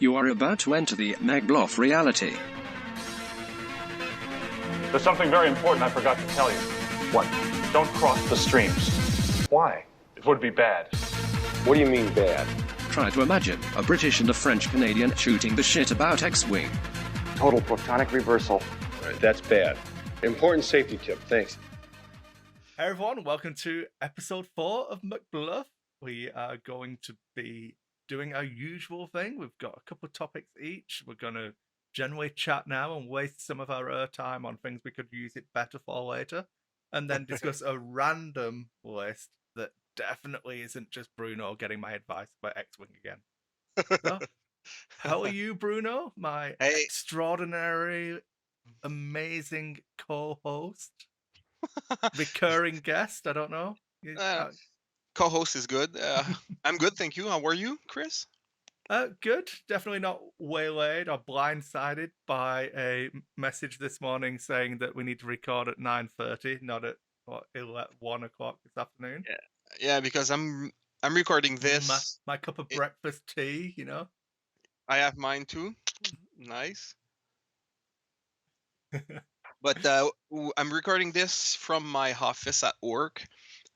You are about to enter the McBLoF reality. There's something very important I forgot to tell you. What? Don't cross the streams. Why? It would be bad. What do you mean bad? Try to imagine a British and a French Canadian shooting the shit about X-Wing. Total protonic reversal. All right, that's bad. Important safety tip, thanks. Hey everyone, welcome to episode 4 of McBLoF. We are going to be doing our usual thing. We've got a couple of topics each. We're going to generally chat now and waste some of our time on things we could use it better for later, and then discuss a random list that definitely isn't just Bruno getting my advice about X-Wing again. So, how are you, Bruno? My extraordinary, amazing co-host, recurring guest. I don't know. Co-host is good. I'm good, thank you. How are you, Kriss? Good. Definitely not waylaid or blindsided by a message this morning saying that we need to record at 9:30, not at 1 o'clock this afternoon. Yeah, because I'm recording this. My cup of breakfast tea, you know. I have mine too. Nice. But I'm recording this from my office at work,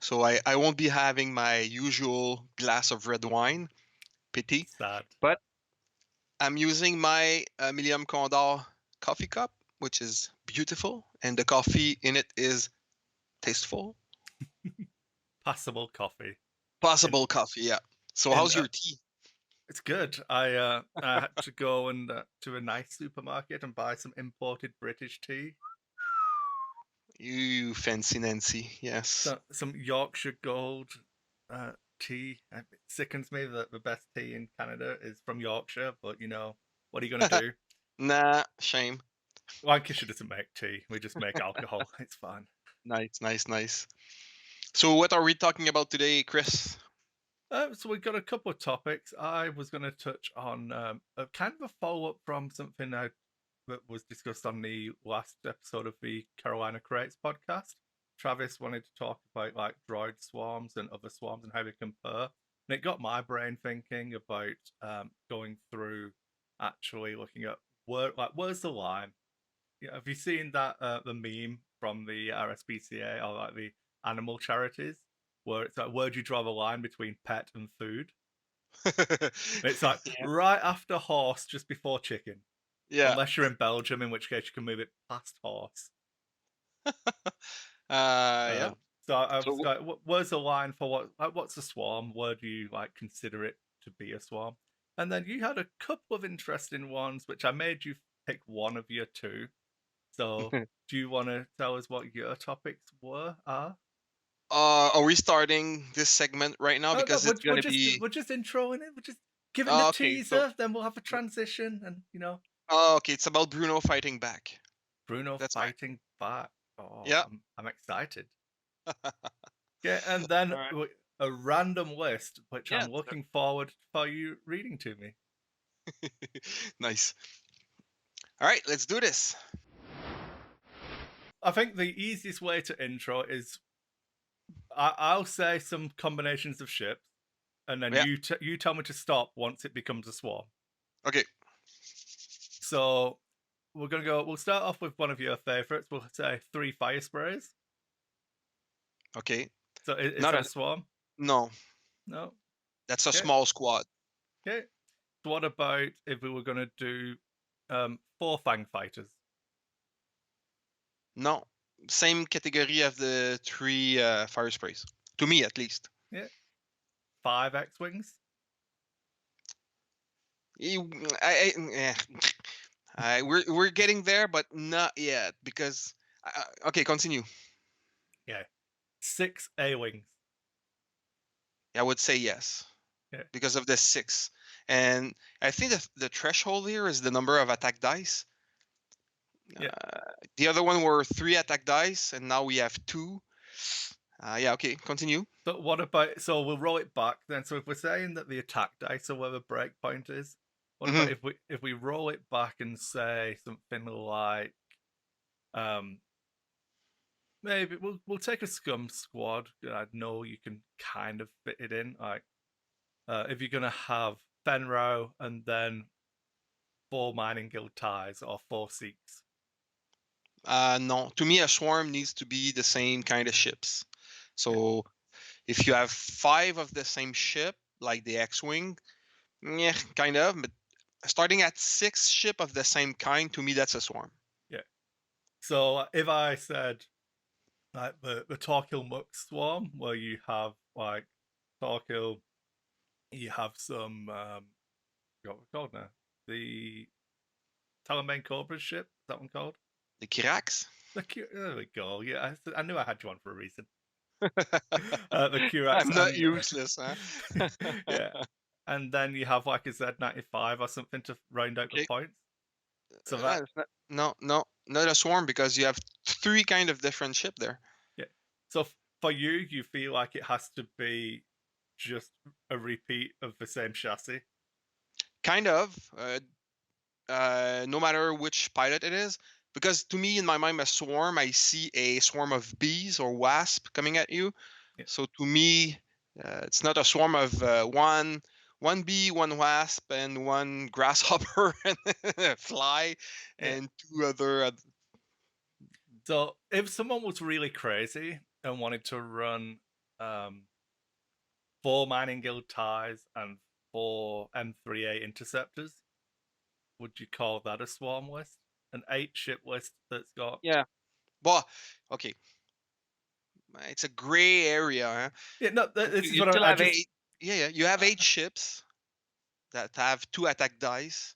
so I won't be having my usual glass of red wine. Pity. Sad. But I'm using my Millénium Condor coffee cup, which is beautiful, and the coffee in it is tasteful. Passable coffee. Possible coffee, yeah. So how's your tea? It's good. I had to go and to a nice supermarket and buy some imported British tea. You fancy Nancy, yes. So, some Yorkshire Gold tea. It sickens me that the best tea in Canada is from Yorkshire, but you know, what are you going to do? Nah, shame. Lancashire doesn't make tea. We just make alcohol. It's fine. Nice. So what are we talking about today, Kriss? So we've got a couple of topics. I was going to touch on a kind of a follow-up from something that was discussed on the last episode of the Carolina Crates podcast. Travis wanted to talk about like droid swarms and other swarms and how they compare. And it got my brain thinking about going through actually looking at where's the line? Yeah, have you seen that the meme from the RSPCA or like the animal charities where it's like, where do you draw the line between pet and food? It's like right after horse, just before chicken. Yeah. Unless you're in Belgium, in which case you can move it past horse. Yeah. So I was like, where's the line for what's a swarm? Where do you like consider it to be a swarm? And then you had a couple of interesting ones, which I made you pick one of your two. So do you want to tell us what your topics are? Are we starting this segment right now? Because it's going to be... We're just introing it. We're just giving the teaser, then we'll have a transition, and you know. Oh, okay. It's about Bruno fighting back. That's fighting back. Oh, yeah. I'm excited. Yeah, and then a random list, which I'm looking forward for you reading to me. Nice. All right, let's do this. I think the easiest way to intro is I'll say some combinations of ships, and then you tell me to stop once it becomes a swarm. Okay. So we'll start off with one of your favorites. We'll say 3 fire sprays. Okay. So is that a swarm? No. That's a small squad. Okay. So what about if we were going to do 4 fang fighters? No. Same category of the 3 fire sprays. To me, at least. Yeah. 5 X-Wings? We're getting there, but not yet, because... okay, continue. Yeah. 6 A-Wings? I would say yes. Yeah. Because of the 6. And I think the threshold here is the number of attack dice. Yeah. The other one were 3 attack dice, and now we have 2. Okay, continue. But what about... So we'll roll it back then. So if we're saying that the attack dice are where the break point is, what about if we roll it back and say something like... maybe we'll take a scum squad. I know you can kind of fit it in. Like if you're gonna have Fenro and then 4 mining guild ties or 4 seeks. No, to me, a swarm needs to be the same kind of ships. So if you have 5 of the same ship, like the X-wing, yeah, kind of. But starting at 6 ship of the same kind, to me, that's a swarm. Yeah. So if I said like the Torquil Mux swarm, where you have like Torquil, you have some what we called now? The Talonbane Cobra ship. Is that one called? The Kirax? There we go. Yeah, I knew I had you on for a reason. The Kirax. I'm not useless, huh? Yeah. And then you have like a Z95 or something to round out the points. So that not a swarm, because you have 3 kind of different ship there. Yeah. So for you feel like it has to be just a repeat of the same chassis? Kind of. No matter which pilot it is. Because to me, in my mind, a swarm, I see a swarm of bees or wasp coming at you. Yeah. So to me, it's not a swarm of one bee, one wasp, and one grasshopper and a fly, and 2 other. So if someone was really crazy and wanted to run 4 mining guild ties and 4 M3A interceptors, would you call that a swarm list? An 8 ship list that's got... Yeah. Well, okay. It's a gray area. Huh? Yeah, no, this is you what still I have just... 8. Yeah. You have 8 ships that have 2 attack dice.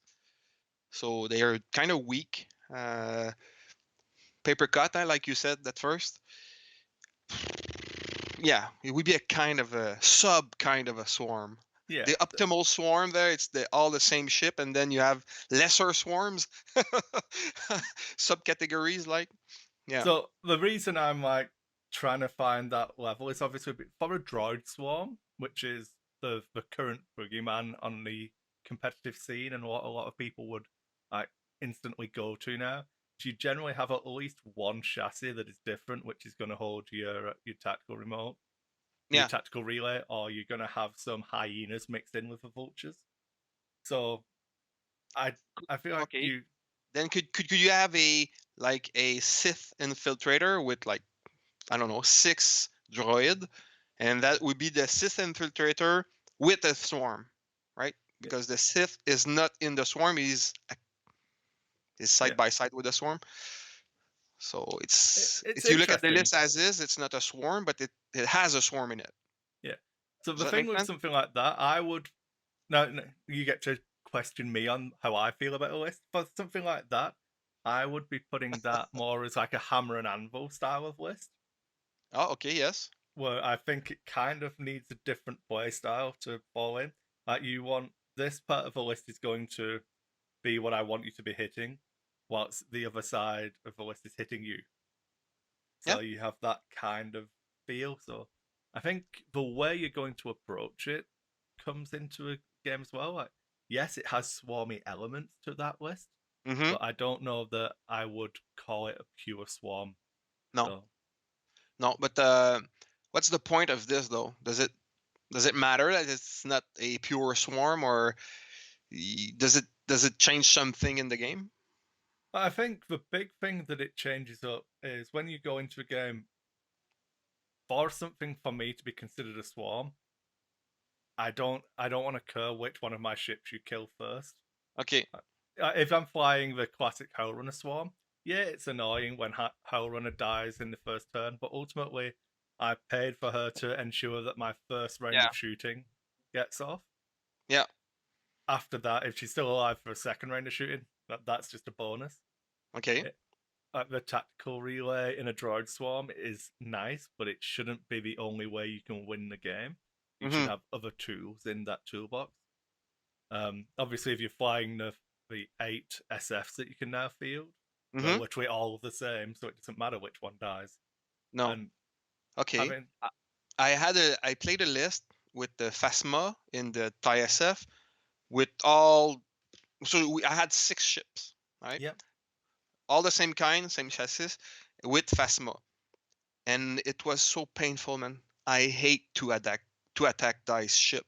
So they are kind of weak. Paper cut, like you said at first. Yeah, it would be a kind of a kind of a swarm. Yeah. The optimal swarm there, it's all the same ship, and then you have lesser swarms, subcategories like. Yeah. So the reason I'm like trying to find that level is obviously for a droid swarm, which is the current boogeyman on the competitive scene and what a lot of people would like instantly go to now. You generally have at least one chassis that is different, which is going to hold your tactical remote, your tactical relay, or you're going to have some hyenas mixed in with the vultures. So I feel like you... Then could you have a Sith infiltrator with like, I don't know, 6 droid, and that would be the Sith infiltrator with a swarm, right? Because the Sith is not in the swarm; is side by side with the swarm. So it's if you look at the list as is, it's not a swarm, but it has a swarm in it. Yeah. So the thing with something like that, I would... No, you get to question me on how I feel about a list. For something like that, I would be putting that more as like a hammer and anvil style of list. Oh, okay, yes. Where I think it kind of needs a different play style to fall in. Like you want... This part of the list is going to be what I want you to be hitting, whilst the other side of the list is hitting you. So you have that kind of feel. So I think the way you're going to approach it comes into a game as well. Like, yes, it has swarmy elements to that list, but I don't know that I would call it a pure swarm. No, but what's the point of this though? Does it matter that it's not a pure swarm, or does it change something in the game? I think the big thing that it changes up is when you go into a game, for something for me to be considered a swarm, I don't want to care which one of my ships you kill first. Okay. If I'm flying the classic Hellrunner swarm, yeah, it's annoying when Hellrunner dies in the first turn, but ultimately I paid for her to ensure that my first round of shooting gets off. Yeah. After that, if she's still alive for a second round of shooting, that's just a bonus. Okay. The tactical relay in a droid swarm is nice, but it shouldn't be the only way you can win the game. You should have other tools in that toolbox. Obviously, if you're flying the 8 SFs that you can now field, they're literally all the same, so it doesn't matter which one dies. No. Okay. I played a list with the Phasma in the TIE SF with all... So I had 6 ships, right? Yep. All the same kind, same chassis, with Phasma. And it was so painful, man. I hate to attack dice ship,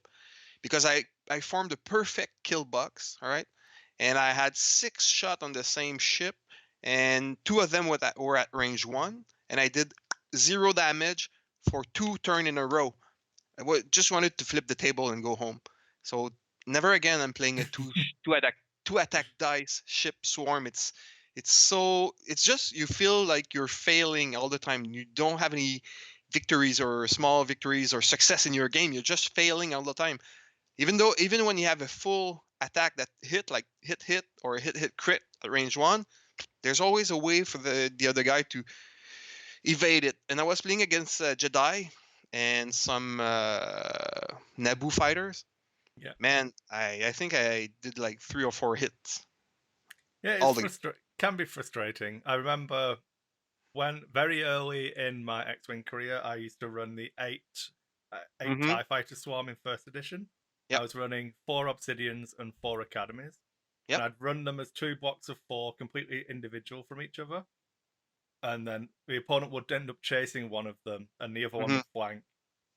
because I formed a perfect kill box, all right? and I had 6 shots on the same ship, and 2 of them were at range 1, and I did 0 damage for 2 turns in a row. I just wanted to flip the table and go home. So never again I'm playing a two attack dice ship swarm. It's just you feel like you're failing all the time. You don't have any victories or small victories or success in your game. You're just failing all the time. Even when you have a full attack that hit or hit crit at range 1, there's always a way for the other guy to evade it. And I was playing against Jedi and some Naboo fighters. Yeah. Man, I think I did like 3 or 4 hits. Yeah, can be frustrating. I remember when very early in my X-Wing career, I used to run the 8 TIE Fighter Swarm in first edition. Yep. I was running 4 Obsidians and 4 Academies. Yep. And I'd run them as 2 blocks of 4, completely individual from each other. And then the opponent would end up chasing one of them, and the other one would flank.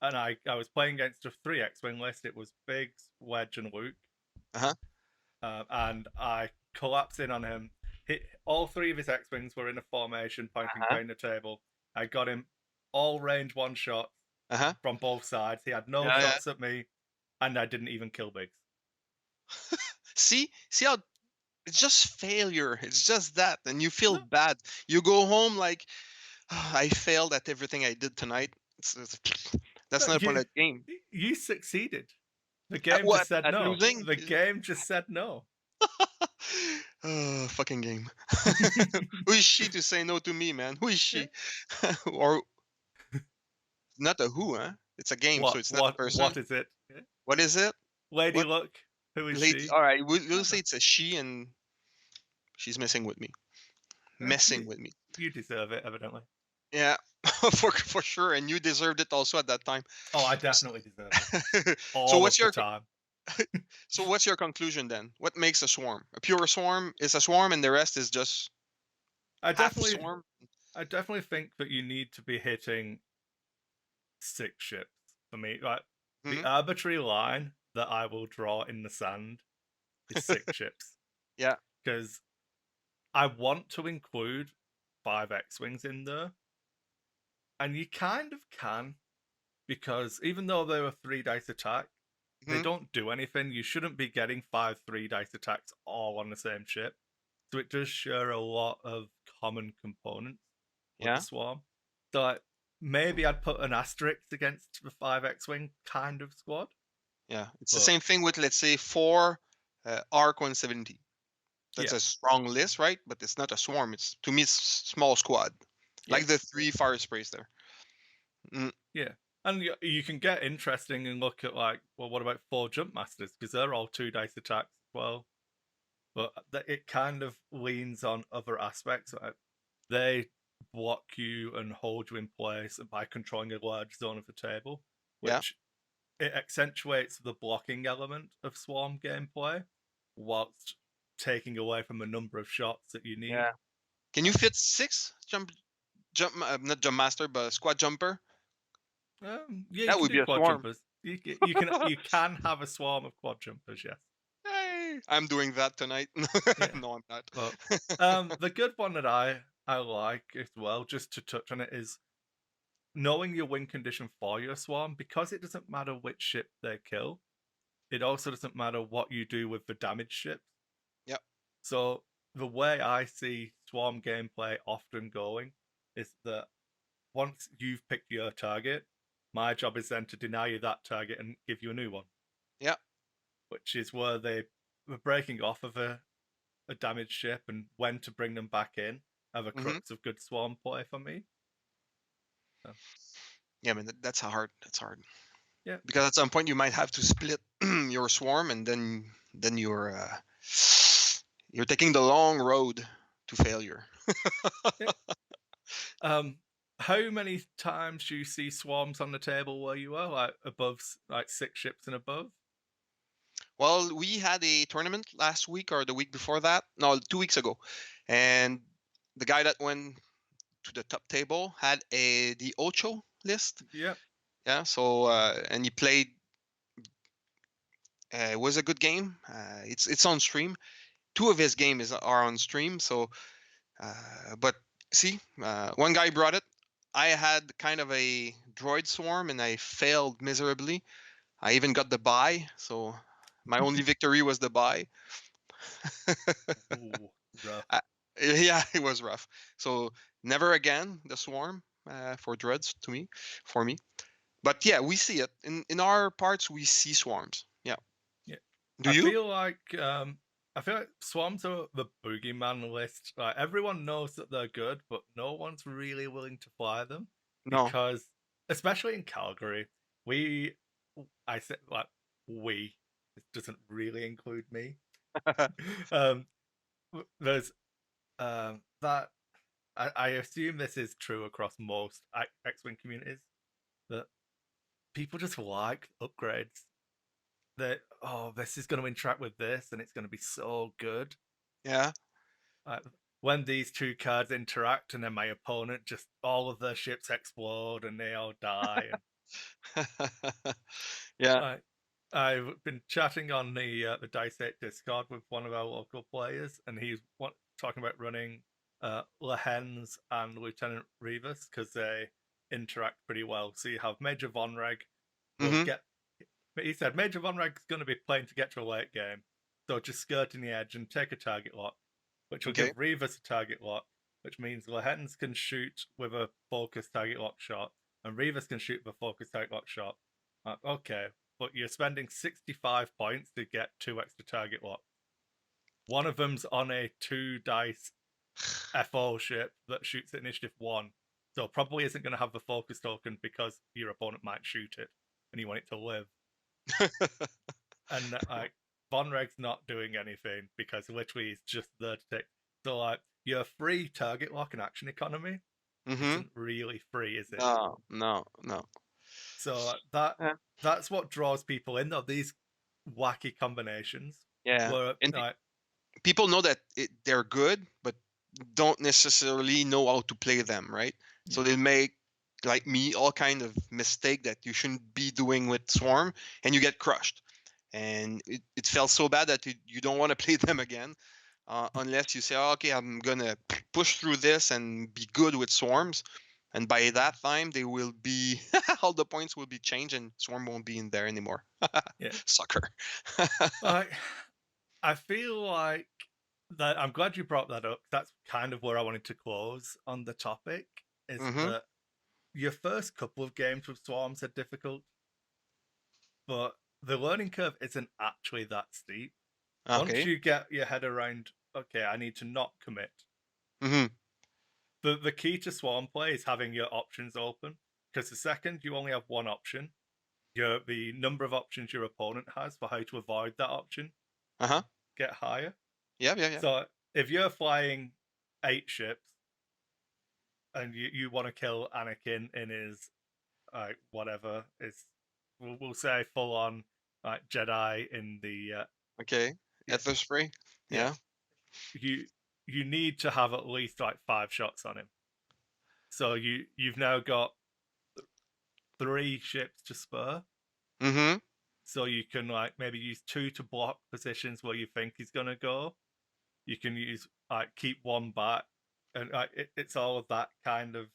And I was playing against a 3 X-Wing list. It was Biggs, Wedge, and Luke. And I collapsed in on him. All 3 of his X-Wings were in a formation, pointing behind the table. I got him all range 1 shots from both sides. He had no shots at me, and I didn't even kill Biggs. See how it's just failure. It's just that, and you feel bad. You go home like, I failed at everything I did tonight. That's not a part of the game. You succeeded. The game just said no. Losing? The game just said no. Fucking game. Who is she to say no to me, man? Who is she? Or not a who, huh? It's a game, so it's not a person. What is it? What is it? Lady Luck. Who is she? All right, we'll say it's a she, and she's messing with me. With me. You deserve it, evidently. Yeah, for sure, and you deserved it also at that time. Oh, I definitely deserve it. So what's your time? So what's your conclusion then? What makes a swarm? A pure swarm is a swarm, and the rest is just I definitely swarm? I definitely think that you need to be hitting 6 ships for me. Like the arbitrary line that I will draw in the sand is 6 ships. Yeah, because I want to include 5 X-Wings in there. And you kind of can, because even though they're a 3 dice attack, they don't do anything. You shouldn't be getting 5 3 dice attacks all on the same ship. So it does share a lot of common components with the swarm. So like, maybe I'd put an asterisk against the 5 X-Wing kind of squad. Yeah, it's the same thing with, let's say, 4 ARC 170. That's a strong list, right? But it's not a swarm. To me, it's small squad. Like the 3 fire sprays there. Yeah. And you can get interesting and look at, like, well, what about 4 jump masters? Because they're all 2 dice attacks as well. But it kind of leans on other aspects. Like they block you and hold you in place by controlling a large zone of the table, which it accentuates the blocking element of swarm gameplay whilst taking away from a number of shots that you need. Yeah. Can you fit 6 not jump master, but squad jumper? Yeah, that would be a quad swarm. Jumpers. You can have a swarm of quad jumpers, yes. Hey, I'm doing that tonight. No, I'm not. But, the good one that I like as well, just to touch on it, is knowing your win condition for your swarm, because it doesn't matter which ship they kill. It also doesn't matter what you do with the damaged ships. Yep. So the way I see swarm gameplay often going is that once you've picked your target, my job is then to deny you that target and give you a new one. Yeah. Which is where they were breaking off of a damaged ship and when to bring them back in are the crux of good swarm play for me. So. Yeah, man, that's hard. That's hard. Yeah. Because at some point you might have to split your swarm, and then you're taking the long road to failure. How many times do you see swarms on the table where you are, like above, like 6 ships and above? Well, we had a tournament last week or the week before that. No, 2 weeks ago, and the guy that went to the top table had the Ocho list. Yeah. Yeah. So and he played. It was a good game. It's on stream, 2 of his games are on stream. So, but see, one guy brought it. I had kind of a droid swarm and I failed miserably. I even got the buy, so my only victory was the buy. Ooh, rough. Yeah, it was rough. So never again the swarm for dreads for me. But yeah, we see it in our parts. We see swarms. Yeah. Yeah. Do I you? feel like swarms are the boogeyman list. Like everyone knows that they're good, but no one's really willing to fly them No. because, especially in Calgary, I said like we. This doesn't really include me. There's that. I assume this is true across most X-Wing communities that people just like upgrades. That this is going to interact with this and it's going to be so good. Yeah. When these two cards interact and then my opponent just all of their ships explode and they all die. Yeah. I've been chatting on the Dice 8 Discord with one of our local players, and he's talking about running Lehens and Lieutenant Revis because they interact pretty well. So you have Major Von Reg will get. He said Major Von Reg's going to be playing to get to a late game, so just skirting the edge and take a target lock, which will give Revis a target lock, which means Lehens can shoot with a focused target lock shot, and Revis can shoot with a focused target lock shot. Okay, but you're spending 65 points to get 2 extra target locks. One of them's on a 2-dice FO ship that shoots at initiative 1, so probably isn't going to have the focus token because your opponent might shoot it, and you want it to live. And Von Reg's not doing anything because literally he's just there to take. So like your free target lock and action economy isn't really free, is it? No. So that's what draws people in, though, these wacky combinations. Yeah. Where, and people know that they're good, but don't necessarily know how to play them, right? Yeah. So they make, like me, all kind of mistake that you shouldn't be doing with Swarm, and you get crushed. And it felt so bad that you don't want to play them again, unless you say, okay, I'm gonna push through this and be good with Swarms. And by that time, they will be all the points will be changed, and Swarm won't be in there anymore. Yeah, sucker. I feel like that. I'm glad you brought that up. That's kind of where I wanted to close on the topic. Is that your first couple of games with Swarms are difficult, but the learning curve isn't actually that steep. Okay. Once you get your head around, okay, I need to not commit. The key to Swarm play is having your options open, because the second you only have one option, the number of options your opponent has for how to avoid that option get higher. Yeah. So if you're flying 8 ships and you want to kill Anakin in his whatever is, we'll say full on Jedi in the Ethos spray. Yeah. You need to have at least 5 shots on him. So you've now got 3 ships to spur. So you can maybe use 2 to block positions where you think he's gonna go. You can use keep 1 back, and it's all of that kind of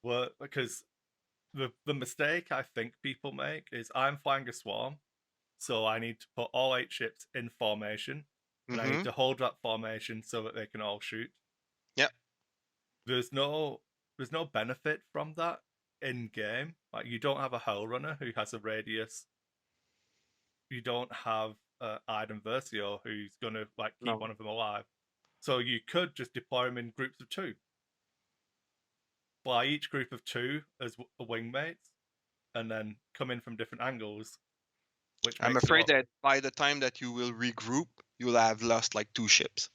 work. Because the mistake I think people make is I'm flying a swarm, so I need to put all 8 ships in formation, and I need to hold that formation so that they can all shoot. Yep. There's no benefit from that in game. You don't have a Hull Runner who has a radius. You don't have Iden Versio who's gonna keep one of them alive. So you could just deploy them in groups of 2. Fly each group of 2 as wingmates, and then come in from different angles. Which I'm afraid that by the time that you will regroup, you'll have lost 2 ships.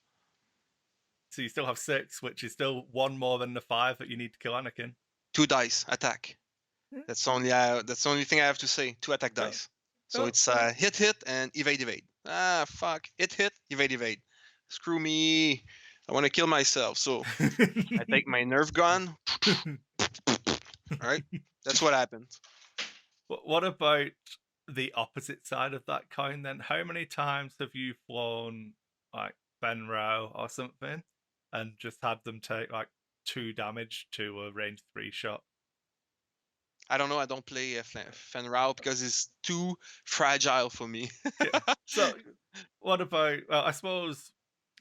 So you still have 6, which is still 1 more than the 5 that you need to kill Anakin. 2 dice attack. That's the only thing I have to say. 2 attack dice. So it's hit, and evade. Fuck. Hit, evade. Screw me. I want to kill myself. So I take my Nerf gun. All right. That's what happens. What about the opposite side of that coin, then, how many times have you flown like Fenrow or something and just had them take like 2 damage to a range 3 shot? I don't know. I don't play Fenrau because it's too fragile for me. Yeah. So, what about? Well, I suppose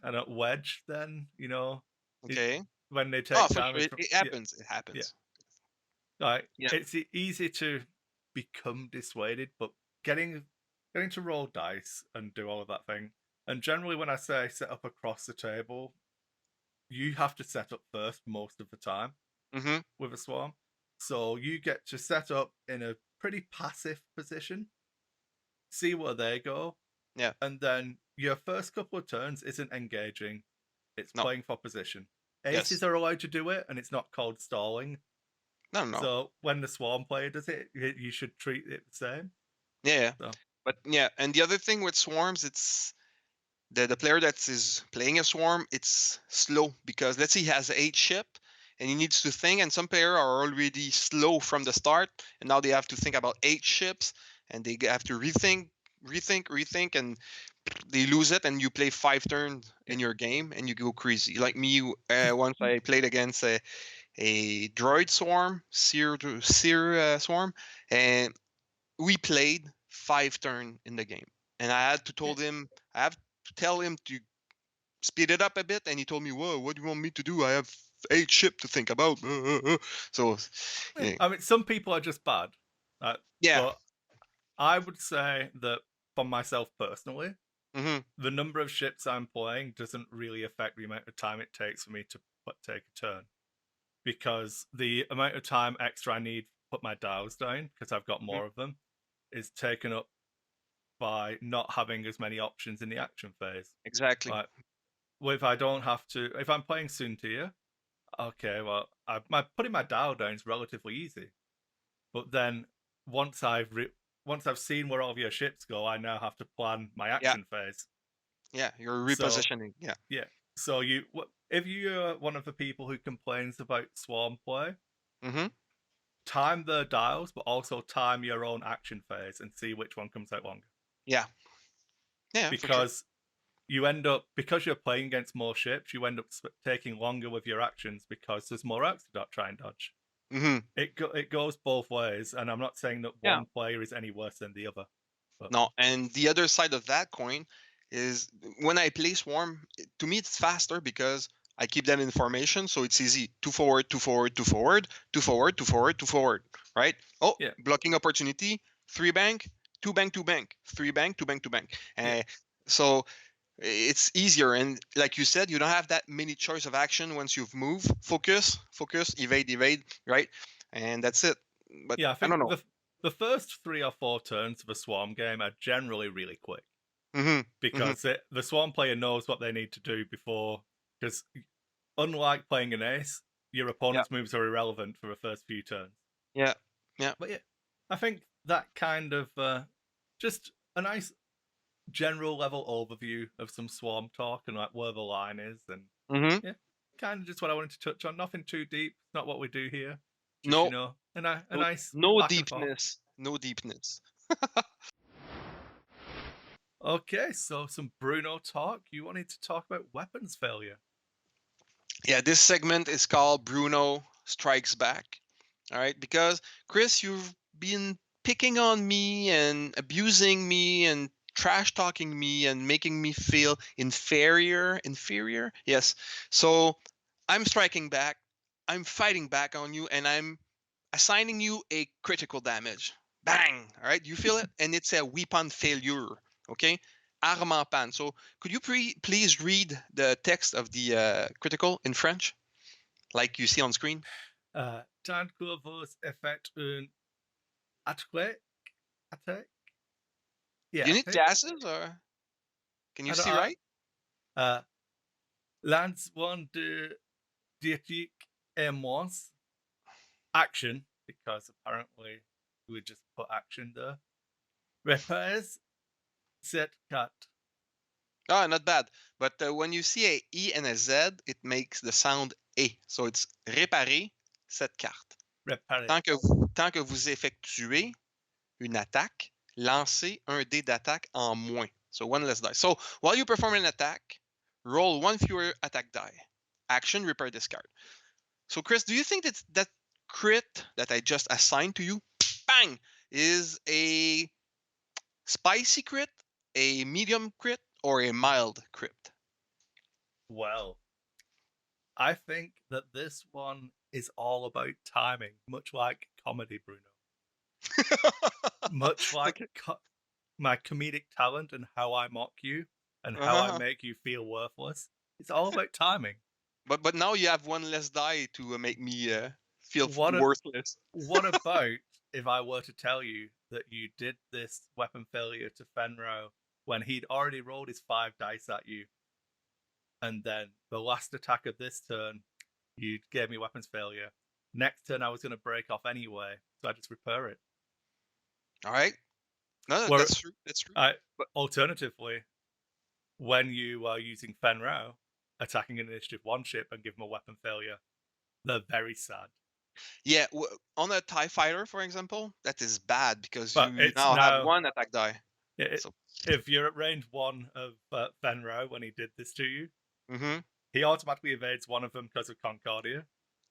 I don't Wedge. Then Okay. when they take Oh, for sure. damage It happens. It happens. Like Yeah. it's easy to become dissuaded, but getting to roll dice and do all of that thing. And generally, when I say set up across the table, you have to set up first most of the time Mm-hmm. with a swarm. So you get to set up in a pretty passive position, see where they go, Yeah. and then your first couple of turns isn't engaging; it's No. playing for position. Yes. Aces are allowed to do it, and it's not called stalling. No, no. So when the swarm player does it, you should treat it the same. Yeah. So. But yeah, and the other thing with swarms, it's the player that is playing a swarm, it's slow because let's say he has 8 ship and he needs to think, and some players are already slow from the start, and now they have to think about 8 ships, and they have to rethink, and they lose it, and you play 5 turns in your game, and you go crazy. Like me, once I played against a droid swarm, seer swarm, and we played 5 turns in the game, and I have to tell him to speed it up a bit, and he told me, "Whoa, what do you want me to do? I have 8 ship to think about." So, yeah. I mean, some people are just bad. Yeah. But I would say that for myself personally, Mm-hmm. the number of ships I'm playing doesn't really affect the amount of time it takes for me to take a turn. Because the amount of time extra I need to put my dials down, because I've got more of them, is taken up by not having as many options in the action phase. Exactly. Like, if I don't have to, if I'm playing Suntia, okay, well, putting my dial down is relatively easy. But then once I've seen where all of your ships go, I now have to plan my action phase. Yeah, you're repositioning. So, yeah. So if you're one of the people who complains about swarm play, time the dials, but also time your own action phase and see which one comes out longer. Yeah. Yeah. Because you end up, because you're playing against more ships, you end up taking longer with your actions because there's more arcs to try and dodge. Mm-hmm. It goes both ways, and I'm not saying that one player is any worse than the other. But... No, and the other side of that coin is when I play swarm, to me it's faster because I keep that in formation, so it's easy. 2 forward, 2 forward, 2 forward, 2 forward, 2 forward, 2 forward, right? Oh, yeah. Blocking opportunity, 3 bank, 2 bank, 2 bank, 3 bank, 2 bank, 2 bank. So it's easier, and like you said, you don't have that many choice of action once you've moved. Focus, evade, right? And that's it. But yeah, I think don't know. The first 3 or 4 turns of a swarm game are generally really quick. Because the swarm player knows what they need to do before, because unlike playing an ace, your opponent's moves are irrelevant for the first few turns. Yeah. But yeah, I think that kind of just a nice general level overview of some swarm talk and like where the line is, and yeah, kind of just what I wanted to touch on. Nothing too deep. It's not what we do here. Just, a nice deepness. No deepness. Okay, so some Bruno talk. You wanted to talk about weapons failure. Yeah, this segment is called Bruno Strikes Back. All right, because Kriss, you've been picking on me and abusing me and trash talking me and making me feel inferior. Yes. So I'm striking back. I'm fighting back on you, and I'm assigning you a critical damage. Bang! All right, you feel it? And it's a weapon failure. Okay? Arme en panne. So could you please read the text of the critical in French, like you see on screen? Tant que vous effect un attaque. Yeah. Do you need glasses, or can you see right? Lance one de diétique et moins action, because apparently we just put action there. Repairs set cut. Oh, not bad. But when you see a E and a Z, it makes the sound E. So it's réparer cette carte. Réparer. Tant que vous effectuez une attaque, lancer un dé d'attaque en moins. So one less die. So while you perform an attack, roll one fewer attack die. Action, repair this card. So Kriss, do you think that crit that I just assigned to you, bang, is a spicy crit, a medium crit, or a mild crit? Well, I think that this one is all about timing, much like comedy, Bruno. Much like my comedic talent and how I mock you and how I make you feel worthless. It's all about timing. But now you have one less die to make me feel worthless. What about if I were to tell you that you did this weapon failure to Fenro when he'd already rolled his 5 dice at you, and then the last attack of this turn, you gave me weapons failure. Next turn, I was going to break off anyway, so I just repair it. All right. No, that's true. That's true. But alternatively, when you are using Fenro, attacking an Initiative 1 ship and give them a weapon failure, they're very sad. Yeah, on a TIE fighter, for example, that is bad because you now have 1 attack die. Yeah, if you're at range 1 of Fenro when he did this to you, he automatically evades one of them because of Concordia.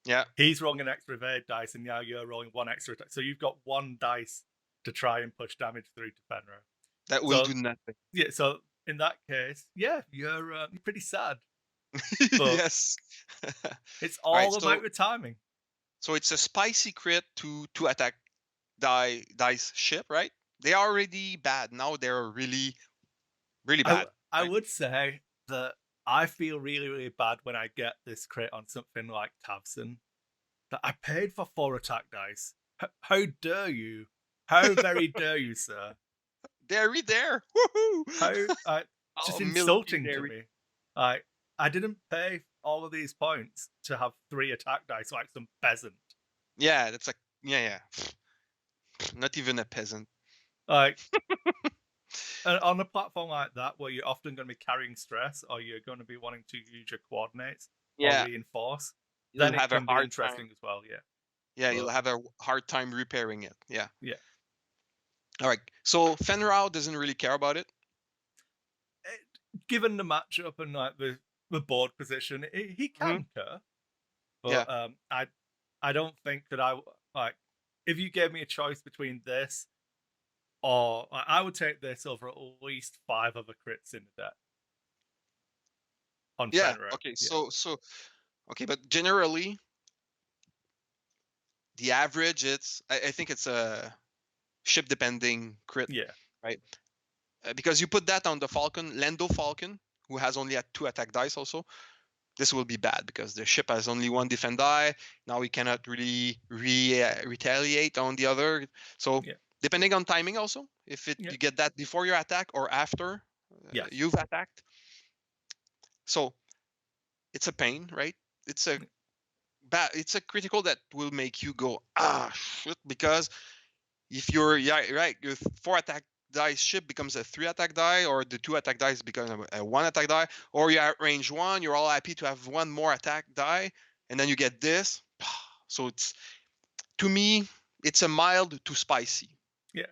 Yeah. He's rolling an extra evade dice, and now you're rolling 1 extra attack. So you've got 1 dice to try and push damage through to Fenro. That will do nothing. Yeah, so in that case, yeah, you're pretty sad. Yes. It's all about the timing. So it's a spicy crit to attack dice ship, right? They are already bad. Now they're really, really bad. I would say that I feel really, really bad when I get this crit on something like Tavson. That I paid for 4 attack dice. How dare you? How very dare you, sir? Very dare. Woohoo! Just insulting to me. I didn't pay all of these points to have 3 attack dice like some peasant. Yeah, that's like yeah. Not even a peasant. Like on a platform like that, where you're often going to be carrying stress, or you're going to be wanting to use your coordinates or reinforce, then it can be interesting as well. Yeah. Yeah, you'll have a hard time repairing it. Yeah. Yeah. All right. So Fenrau doesn't really care about it. Given the matchup and like the board position, he can care. But I don't think that like if you gave me a choice between this or I would take this over at least 5 other crits in the deck. On Fenro. Okay. So okay, but generally the average I think it's a ship depending crit. Yeah. Right. Because you put that on the Falcon, Lando Falcon, who has only 2 attack dice also. This will be bad because the ship has only 1 defend die. Now we cannot really retaliate on the other. So depending on timing also, if you get that before your attack or after you've attacked. So it's a pain, right? It's a critical that will make you go, shit, because if you're your 4 attack dice ship becomes a 3 attack die, or the 2 attack dice become a 1 attack die, or you're at range 1, you're all happy to have 1 more attack die, and then you get this. So it's, to me, it's a mild to spicy. Yeah,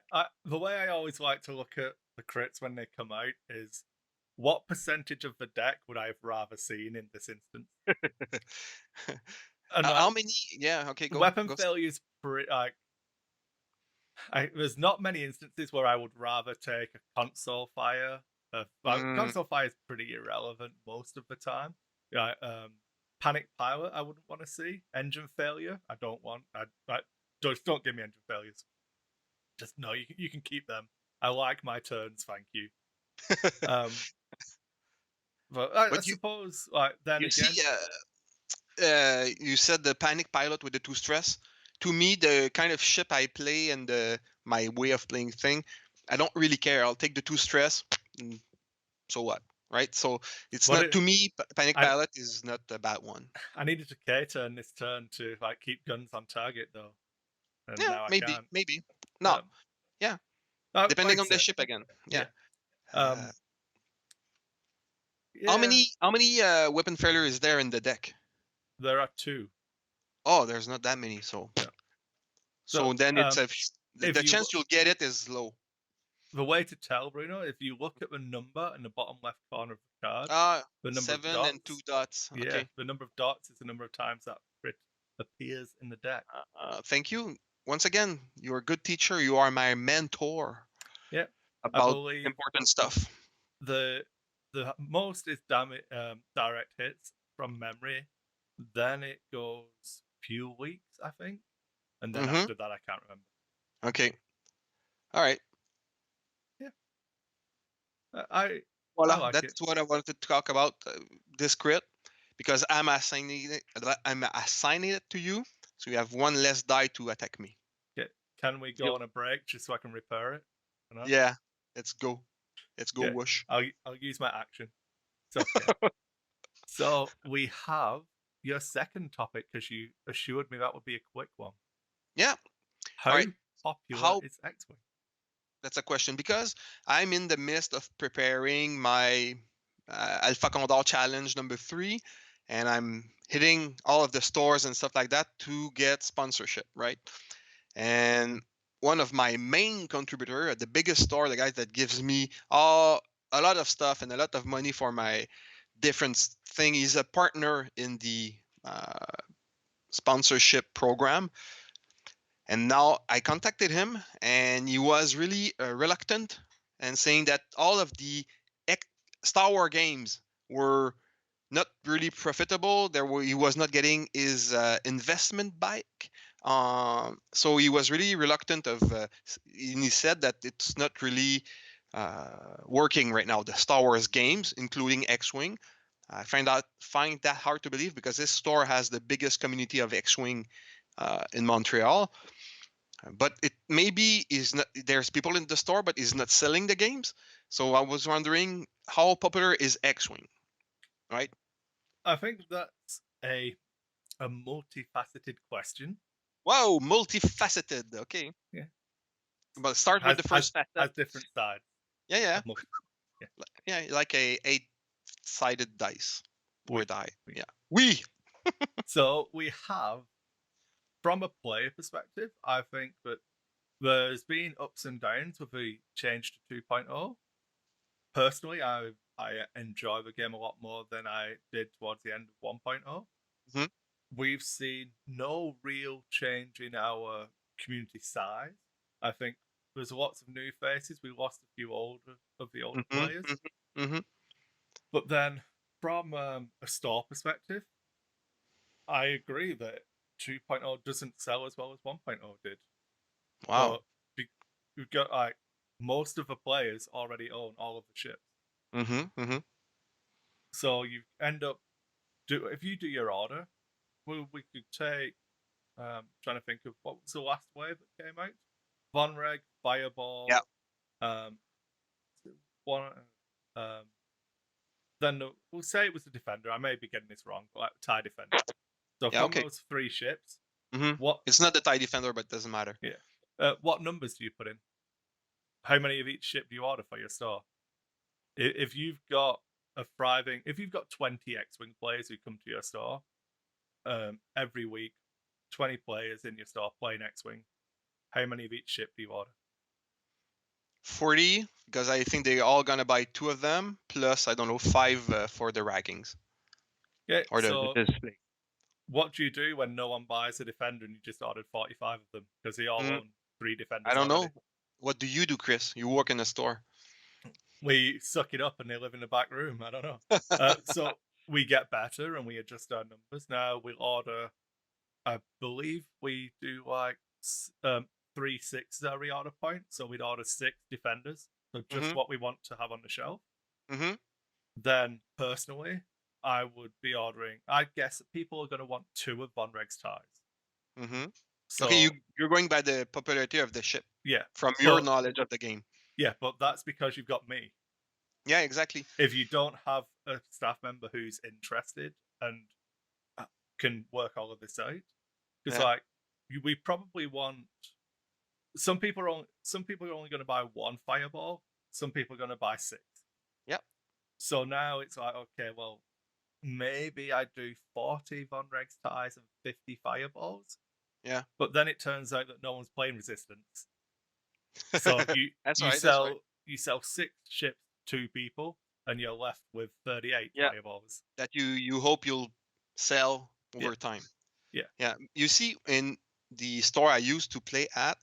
the way I always like to look at the crits when they come out is what percentage of the deck would I have rather seen in this instance? And how many? Yeah, okay, go. Weapon failures, there's not many instances where I would rather take a console fire. Console fire is pretty irrelevant most of the time. Panic pilot, I wouldn't want to see. Engine failure, I don't want. Don't give me engine failures. Just no, you can keep them. I like my turns, thank you. But I suppose, like then you again, see, you said the panic pilot with the 2 stress. To me, the kind of ship I play and my way of playing thing, I don't really care. I'll take the 2 stress. So what, right? So it's not to me. Panic pilot is not a bad one. I needed to K-turn this turn to like keep guns on target though. And yeah, maybe. No, yeah. Depending on the ship again. Yeah. How many weapon failure is there in the deck? There are 2. Oh, there's not that many. So then it's the chance you'll get it is low. the way to tell, Bruno, if you look at the number in the bottom left corner of the card, the number of 7 dots, and 2 dots. yeah, Okay. the number of dots is the number of times that crit appears in the deck. Thank you. Once again, you're a good teacher. You are my mentor. Yeah, About important stuff. The most is direct hits from memory. Then it goes few weeks, I think, and then after that, I can't remember. Okay. All right. Yeah. I like that's it. what I wanted to talk about this crit, because I'm assigning it to you, so you have one less die to attack me. Okay. Can we go on a break just so I can repair it? Yeah. Let's go. Let's go. Whoosh. I'll use my action. It's okay. So we have your second topic, because you assured me that would be a quick one. Yeah. How popular is X-Wing? That's a question, because I'm in the midst of preparing my Alpha Condor Challenge number 3, and I'm hitting all of the stores and stuff like that to get sponsorship, right? And one of my main contributor at the biggest store, the guy that gives me a lot of stuff and a lot of money for my different thing, he's a partner in the sponsorship program. And now I contacted him, and he was really reluctant and saying that all of the Star Wars games were not really profitable. He was not getting his investment back. So he was really reluctant and he said that it's not really working right now, the Star Wars games, including X-Wing. I find that hard to believe, because this store has the biggest community of X-Wing in Montreal. But it maybe is not. There's people in the store, but is not selling the games. So I was wondering, how popular is X-Wing, right? I think that's a multifaceted question. Wow, multifaceted. Okay. Yeah. But start with the first facet. Has different sides. Yeah. Yeah, like a 8-sided dice or die. Yeah. So we have, from a player perspective, I think that there's been ups and downs with the change to 2.0. Personally, I enjoy the game a lot more than I did towards the end of 1.0. We've seen no real change in our community size. I think there's lots of new faces. We lost a few older players. But then, from a store perspective, I agree that 2.0 doesn't sell as well as 1.0 did. Wow. But you've got most of the players already own all of the ships. So you end up if you do your order, we could take trying to think of what was the last wave that came out. Von Reg, Fireball. Yeah. Then we'll say it was the Defender. I may be getting this wrong, but TIE Defender. So from those 3 ships, it's not the TIE Defender, but it doesn't matter. Yeah. What numbers do you put in? How many of each ship do you order for your store? If you've got if you've got 20 X-Wing players who come to your store every week, 20 players in your store playing X-Wing, how many of each ship do you order? 40, because I think they're all gonna buy 2 of them, plus I don't know 5 for the rankings. Okay, or so the display. What do you do when no one buys a Defender and you just ordered 45 of them because they all own 3 Defenders? I don't know. What do you do, Kriss? You work in a store. We suck it up and they live in the back room. I don't know. So we get better and we adjust our numbers. Now we'll order, I believe we do like 3 6 reorder points. So we'd order 6 Defenders. So just what we want to have on the shelf. Then personally, I would be ordering, I guess people are going to want 2 of Von Reg's ties. So, okay, you're going by the popularity of the ship. Yeah. From your knowledge of the game. Yeah, but that's because you've got me. Yeah, exactly. If you don't have a staff member who's interested and can work all of this out, because we probably want some people are only going to buy 1 Fireball. Some people are going to buy 6. Yep. So now it's like, okay, well, maybe I do 40 Von Reg's ties and 50 Fireballs. Yeah. But then it turns out that no one's playing Resistance. So you you sell 6 ships to people, and you're left with 38 Yeah. fireballs. That you hope you'll sell over time. Yeah. Yeah. You see, in the store I used to play at,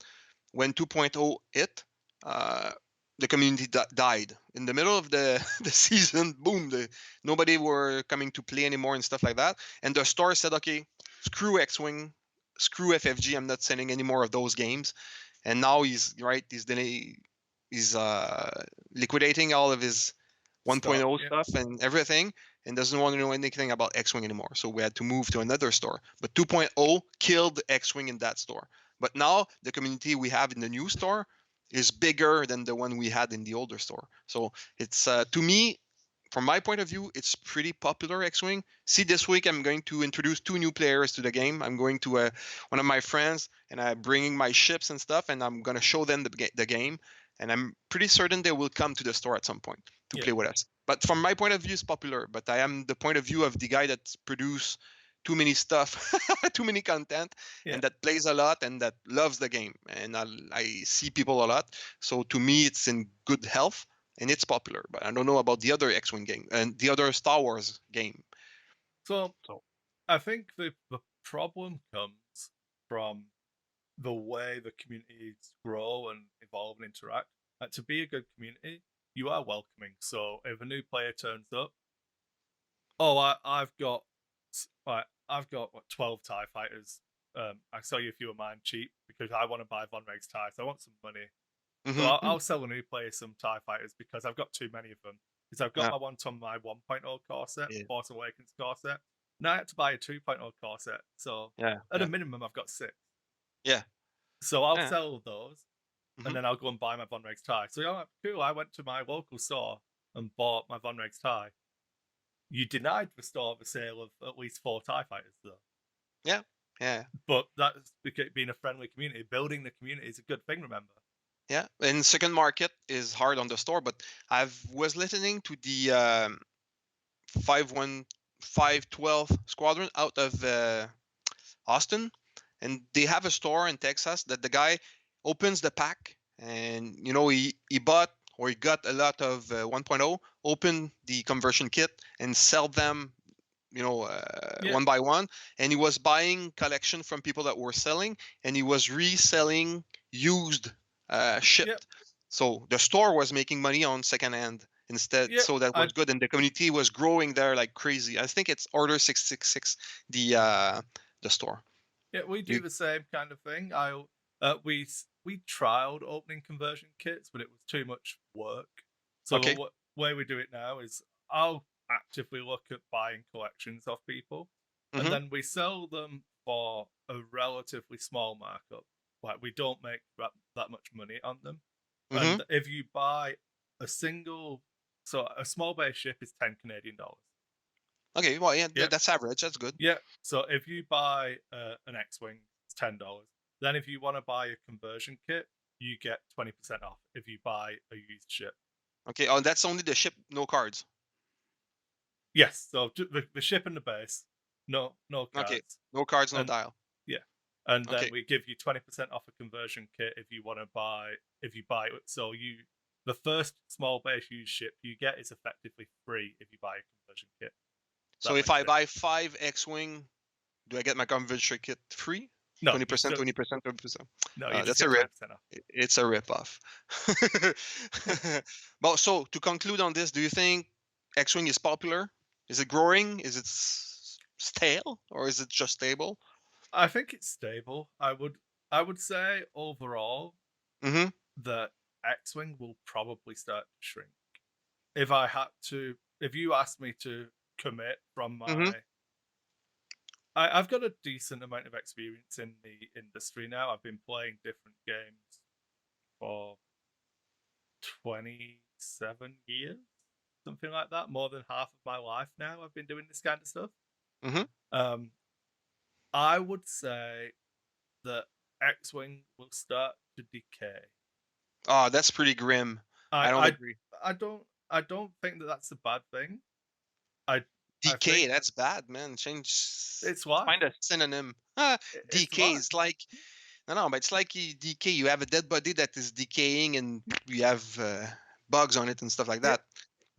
when 2.0 hit, the community died in the middle of the the season. Boom! Nobody were coming to play anymore and stuff like that. And the store said, "Okay, screw X-Wing, screw FFG. I'm not sending any more of those games." And now he's liquidating all of his 1.0 stuff and everything, and doesn't want to know anything about X-Wing anymore. So we had to move to another store. But 2.0 killed X-Wing in that store. But now the community we have in the new store is bigger than the one we had in the older store. So it's to me, from my point of view, it's pretty popular, X-Wing. See, this week I'm going to introduce 2 new players to the game. I'm going to one of my friends, and I'm bringing my ships and stuff, and I'm going to show them the game. And I'm pretty certain they will come to the store at some point to play with us. But from my point of view, it's popular. But I am the point of view of the guy that's produced too many stuff, too many content, and that plays a lot and that loves the game. And I see people a lot. So to me, it's in good health. And it's popular, but I don't know about the other X-Wing game and the other Star Wars game. So I think the problem comes from the way the communities grow and evolve and interact. To be a good community, you are welcoming. So if a new player turns up, I've got 12 TIE fighters. I sell you a few of mine cheap because I want to buy Von Reg's TIE, so I want some money. So I'll sell a new player some TIE fighters because I've got too many of them. Because I've got my one on my 1.0 core set, Force Awakens core set. Now I have to buy a 2.0 core set. So at a minimum, I've got 6. Yeah. So I'll sell those, and then I'll go and buy my Von Reg's TIE. So cool. I went to my local store and bought my Von Reg's TIE. You denied the store the sale of at least 4 TIE fighters, though. Yeah. Yeah. But that's being a friendly community. Building the community is a good thing, remember. Yeah, and second market is hard on the store, but I was listening to the 512 squadron out of Austin, and they have a store in Texas that the guy opens the pack, and he bought or he got a lot of 1.0, open the conversion kit and sell them one by one, and he was buying collection from people that were selling, and he was reselling used shipped. So the store was making money on secondhand instead. So that was good, and the community was growing there like crazy. I think it's Order 666, the store. Yeah, we do the same kind of thing. We trialed opening conversion kits, but it was too much work. So the way we do it now is I'll actively look at buying collections off people, and then we sell them for a relatively small markup. Like, we don't make that much money on them. And if you buy a small base ship is 10 Canadian dollars. Okay, well, that's average. That's good. Yeah. So if you buy an X-Wing, it's $10. Then if you want to buy a conversion kit, you get 20% off if you buy a used ship. Okay. Oh, that's only the ship, no cards. Yes. So the ship and the base, no cards. Okay. No cards, no dial. Yeah. And then we give you 20% off a conversion kit if you buy it. So the first small base used ship you get is effectively free if you buy a conversion kit. So if I buy 5 X-Wing, do I get my conversion kit free? No. 20%, 20%. No, that's a rip. It's a rip-off. Well, so to conclude on this, do you think X-Wing is popular? Is it growing? Is it stale? Or is it just stable? I think it's stable. I would say overall that X-Wing will probably start to shrink. If you asked me to commit from my I've got a decent amount of experience in the industry now. I've been playing different games for 27 years, something like that. More than half of my life now I've been doing this kind of stuff. I would say that X-Wing will start to decay. Oh, that's pretty grim. I don't agree. I don't think that that's a bad thing. Decay, that's bad, man. Change. It's why. Find a synonym. Decay is like but it's like decay. You have a dead body that is decaying, and you have bugs on it and stuff like that.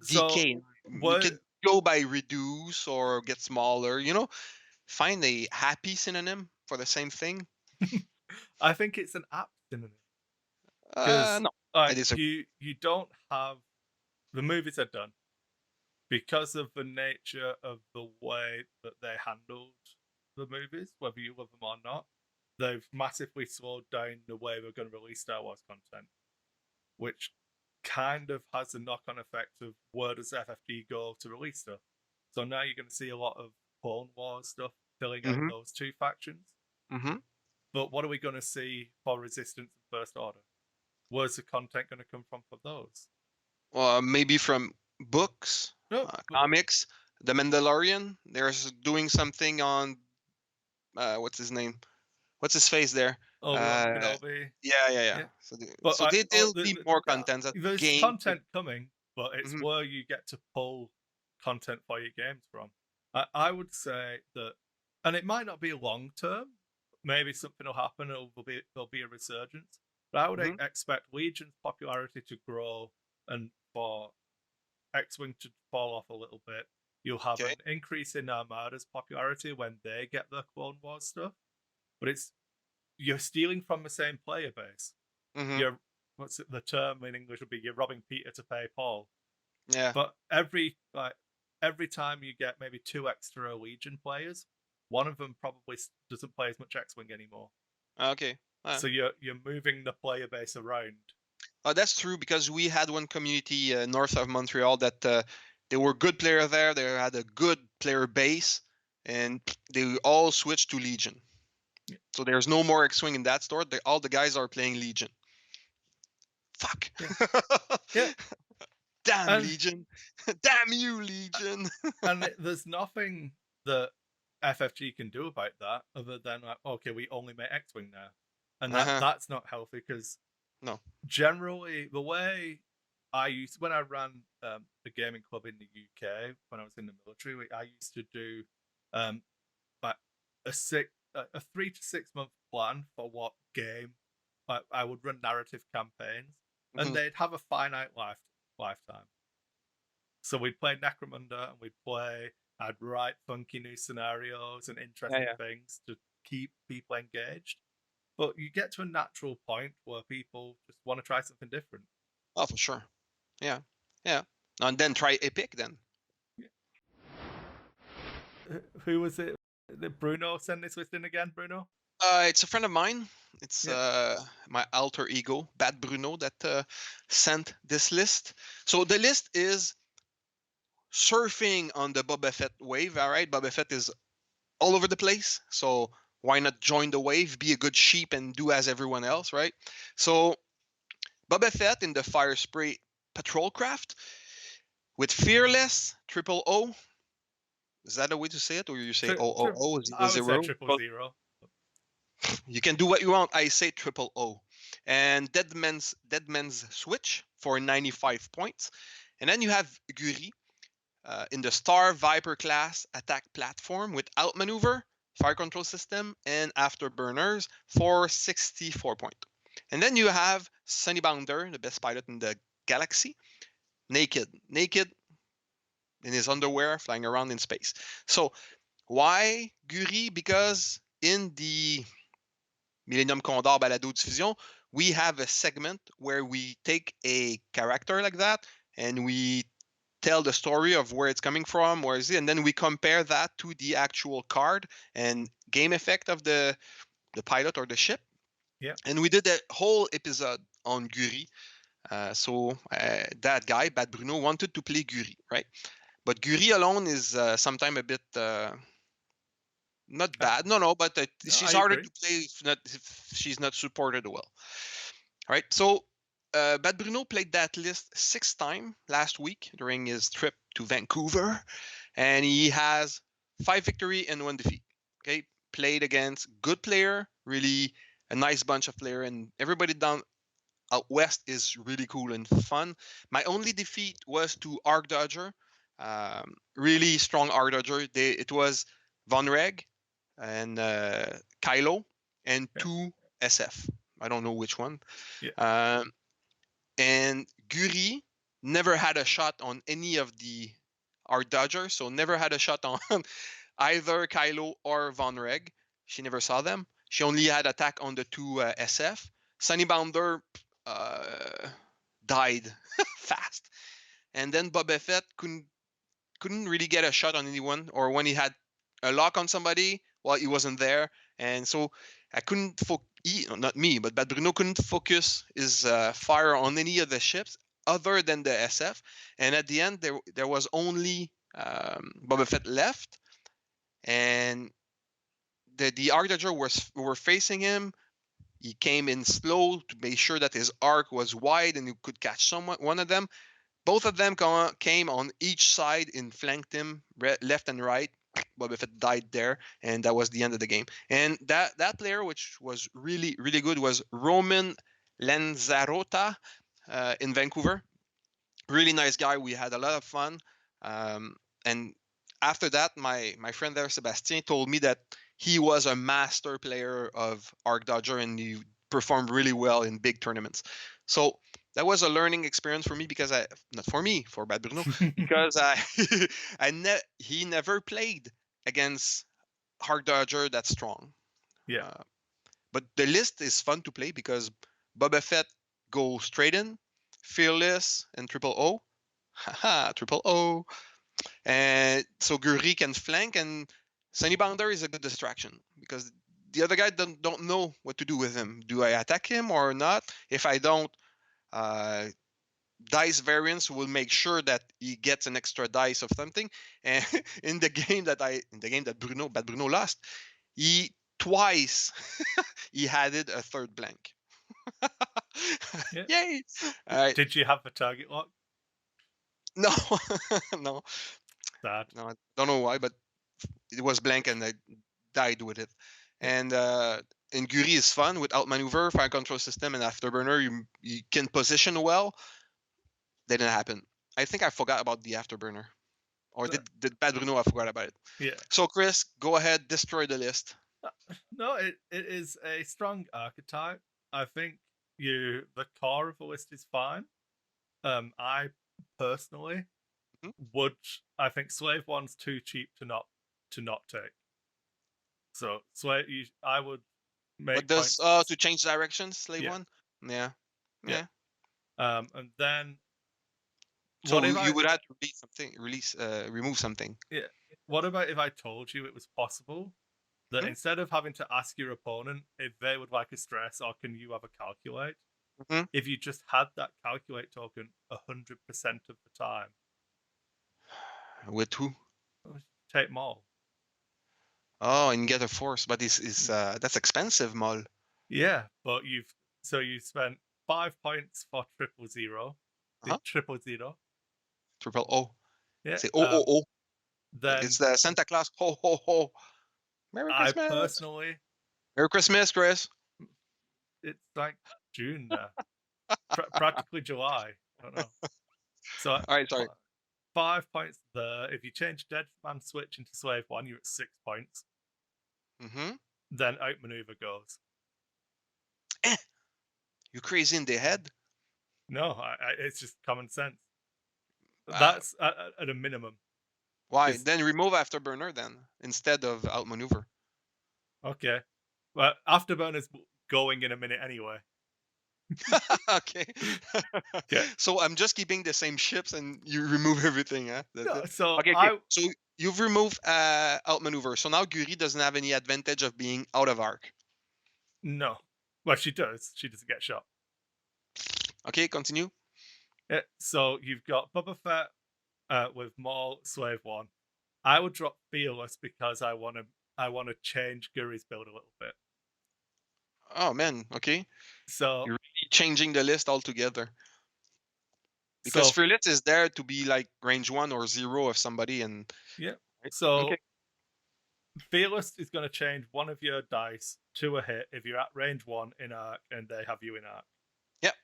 So, Decay. You what could go by reduce or get smaller. Find a happy synonym for the same thing. I think it's an apt synonym because No, I disagree. you don't have the movies are done because of the nature of the way that they handled the movies, whether you love them or not. They've massively slowed down the way we're going to release Star Wars content, which kind of has a knock-on effect of where does FFG go to release stuff. So now you're going to see a lot of Clone Wars stuff filling out those two factions. Mm-hmm. But what are we going to see for Resistance and First Order? Where's the content going to come from for those? Well, maybe from books, comics. The Mandalorian. There's doing something on what's his name? What's his face there? Kenobi. Yeah. So they'll be more content. There's content coming, but it's where you get to pull content for your games from. I would say that, and it might not be long term. Maybe something will happen. There'll be a resurgence. But I would expect Legion's popularity to grow and for X-Wing to fall off a little bit. You'll have an increase in Armada's popularity when they get their Clone Wars stuff. But you're stealing from the same player base. You're the term in English would be you're robbing Peter to pay Paul. Yeah. But every time you get maybe 2 extra Legion players, one of them probably doesn't play as much X-Wing anymore. Okay. So you're moving the player base around. That's true because we had one community north of Montreal that they were good player there. They had a good player base, and they all switched to Legion. Yeah. So there's no more X-Wing in that store. All the guys are playing Legion. Fuck. Yeah. Damn Legion. Damn you, Legion. And there's nothing that FFG can do about that other than like, okay, we only make X-Wing now. And that's not healthy because generally the way when I ran a gaming club in the UK when I was in the military, I used to do like a 3 to 6 month plan for what game I would run narrative campaigns, and they'd have a finite lifetime. So we'd play Necromunda and I'd write funky new scenarios and interesting things to keep people engaged. But you get to a natural point where people just want to try something different. Oh, for sure. Yeah. And then try Epic then. Who was it? Did Bruno send this list in again, Bruno? It's a friend of mine. It's my alter ego, Bad Bruno, that sent this list. So the list is surfing on the Boba Fett wave. All right, Boba Fett is all over the place. So why not join the wave, be a good sheep, and do as everyone else, right? So Boba Fett in the Fire Spray Patrol Craft with Fearless, Triple O. Is that a way to say it, or you say O? I would say triple zero. You can do what you want. I say Triple O. And Dead Man's Switch for 95 points. And then you have Guri in the Star Viper class attack platform with outmaneuver, fire control system, and afterburners for 64 points. And then you have Sunny Bounder, the best pilot in the galaxy, naked in his underwear, flying around in space. So why Guri? Because in the Millénium Condor Balado Diffusion, we have a segment where we take a character like that and we tell the story of where it's coming from, where is it, and then we compare that to the actual card and game effect of the pilot or the ship. Yeah. And we did a whole episode on Guri. So that guy, Bad Bruno, wanted to play Guri, right? But Guri alone is sometimes a bit not bad. No, but she's harder to play if she's not supported well. All right, so Bad Bruno played that list 6 times last week during his trip to Vancouver, and he has 5 victory and 1 defeat. Okay, played against good player, really a nice bunch of player, and everybody down out west is really cool and fun. My only defeat was to Arc Dodger, really strong Arc Dodger. It was Von Reg and Kylo and 2 SF. I don't know which one. Yeah. And Guri never had a shot on any of the Arc Dodgers, so never had a shot on either Kylo or Von Reg. She never saw them. She only had attack on the two SF. Sunnybounder died fast, and then Boba Fett couldn't really get a shot on anyone, or when he had a lock on somebody, well, he wasn't there, and so I couldn't not me, but Bad Bruno couldn't focus his fire on any of the ships other than the SF. And at the end, there was only Boba Fett left, and the Arc Dodger were facing him. He came in slow to make sure that his arc was wide and he could catch one of them. Both of them came on each side and flanked him left and right. Boba Fett died there, and that was the end of the game. And that player, which was really, really good, was Roman Lanzarote in Vancouver. Really nice guy. We had a lot of fun. And after that, my friend there, Sebastien, told me that he was a master player of Arc Dodger and he performed really well in big tournaments. So that was a learning experience for me because for Bad Bruno, because he never played against Arc Dodger that strong. Yeah. But the list is fun to play because Boba Fett goes straight in, Fearless, and Triple O. Haha, Triple O. And so Guri can flank, and Sunnybounder is a good distraction because the other guy don't know what to do with him. Do I attack him or not? If I don't, dice variance will make sure that he gets an extra dice of something. And in the game that Bad Bruno lost, he twice he added a third blank. Yeah. Yay! All right. Did you have the target lock? No, no. Sad. No, I don't know why, but it was blank and I died with it. And Guri is fun with outmaneuver, fire control system, and afterburner. You can position well. That didn't happen. I think I forgot about the afterburner. Or did Bad Bruno I forgot about it? Yeah. So Kriss, go ahead, destroy the list. No, it is a strong archetype. I think the core of the list is fine. I personally I think Slave 1's too cheap to not take. So I would make. What does to change directions, Slave 1? Yeah. And then. So you would have to remove something. Yeah. What about if I told you it was possible that instead of having to ask your opponent if they would like a stress or can you have a calculate, if you just had that calculate token 100% of the time. With who? Take Maul. Oh, and get a force, but that's expensive, Maul. Yeah, but you spent 5 points for 000. Triple zero. Triple O. Yeah. Say O. Then it's the Santa Claus. Ho ho ho. Merry Christmas. I personally. Merry Christmas, Kriss. It's like June now. Practically July. I don't know. So all right, sorry. 5 points there. If you change Dead Man Switch into Slave 1, you're at 6 points. Then outmaneuver goes. You crazy in the head? No, it's just common sense. That's at a minimum. Why? Then remove Afterburner then, instead of outmaneuver. Okay. Well, Afterburner's going in a minute anyway. Okay. So I'm just keeping the same ships and you remove everything, huh? No, so okay. So you've removed outmaneuver. So now Guri doesn't have any advantage of being out of arc. No. Well, she does. She doesn't get shot. Okay, continue. Yeah, so you've got Boba Fett with Maul, Slave 1. I would drop Fearless because I want to change Guri's build a little bit. Oh man, okay. So you're really changing the list altogether. Because Fearless is there to be like range 1 or 0 of somebody, and yeah. So Fearless is going to change one of your dice to a hit if you're at range 1 in arc and they have you in arc. Yep.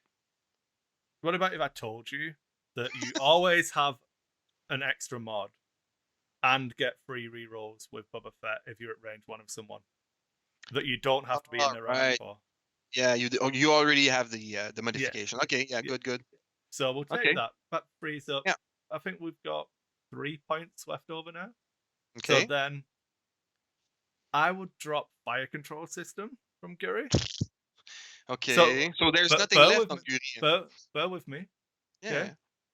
What about if I told you that you always have an extra mod and get free rerolls with Boba Fett if you're at range 1 of someone that you don't have to be in the round for? Yeah, you already have the modification. Yeah. Okay, yeah, good. So we'll take Okay. that. That frees up. Yeah. I think we've got 3 points left over now. Okay. So then I would drop fire control system from Guri. Okay. So there's But nothing left on Guri. bear with me. Yeah. Okay.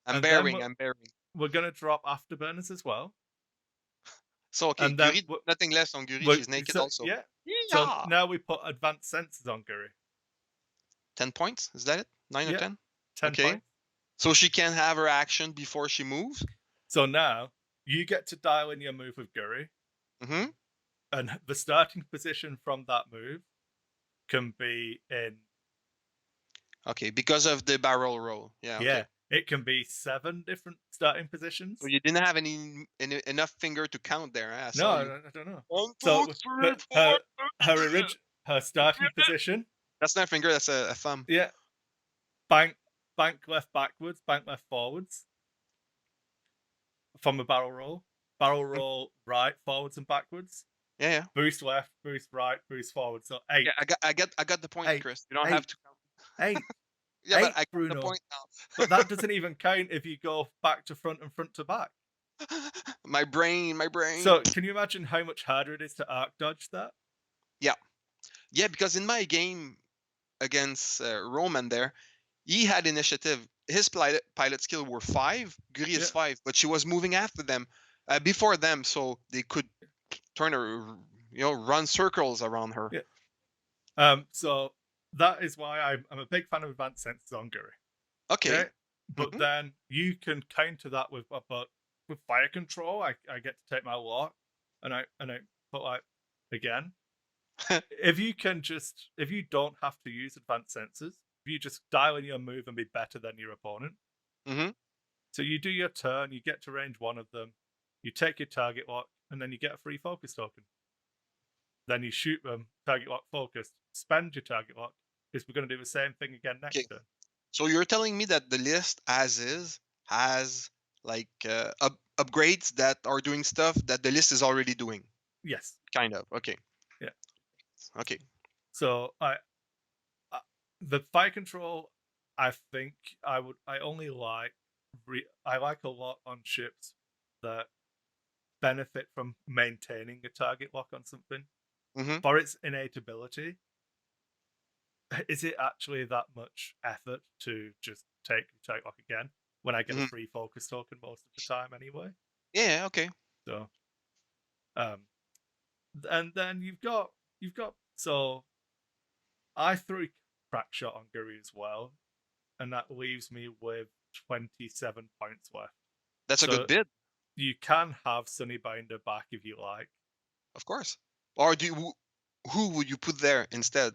I'm And then bearing. I'm bearing. We're gonna drop afterburners as well. So okay, And then Guri, nothing left on Guri. we're- She's naked so, also. Yeah. Yeah. So now we put advanced sensors on Guri. 10 points. Is that it? 9 or Yeah. 10? 10 Okay. points. So she can have her action before she moves. So now you get to dial in your move with Guri, Mm-hmm. and the starting position from that move can be in. Okay, because of the barrel roll. Yeah. Okay. Yeah, it can be 7 different starting positions. So you didn't have enough finger to count there. I No, saw you. I don't know. 1, 2, So 3, 4. her starting position. That's not a finger. That's a thumb. Yeah, bank left backwards, bank left forwards. From a barrel roll right, forwards and backwards. Yeah. Boost left, boost right, boost forward. So 8. Yeah, I got the point, 8. Kriss. You don't 8. have to count. 8. Yeah, 8, but I got Bruno. the point now. But that doesn't even count if you go back to front and front to back. My brain. So can you imagine how much harder it is to arc dodge that? Yeah, because in my game against Roman there, he had initiative. His pilot skill were 5. Guri is 5, but she was moving after them, before them, so they could turn her, run circles around her. Yeah. So that is why I'm a big fan of advanced sensors on Guri. Okay. But then you can counter that with fire control. I get to take my lock, and I put like again. if you don't have to use advanced sensors, if you just dial in your move and be better than your opponent. Mm-hmm. So you do your turn, you get to range 1 of them, you take your target lock, and then you get a free focus token. Then you shoot them, target lock focused, spend your target lock, because we're going to do the same thing again next turn. So you're telling me that the list as is has like upgrades that are doing stuff that the list is already doing? Yes. Kind of. Okay. Yeah. Okay. So the fire control, I think I only like I like a lot on ships that benefit from maintaining a target lock on something for its innate ability. Is it actually that much effort to just take target lock again when I get a free focus token most of the time anyway? Yeah. Okay. So, and then you've got so I threw crack shot on Guri as well, and that leaves me with 27 points left. That's a good bid. You can have Sunnybinder back if you like. Of course. Or who would you put there instead?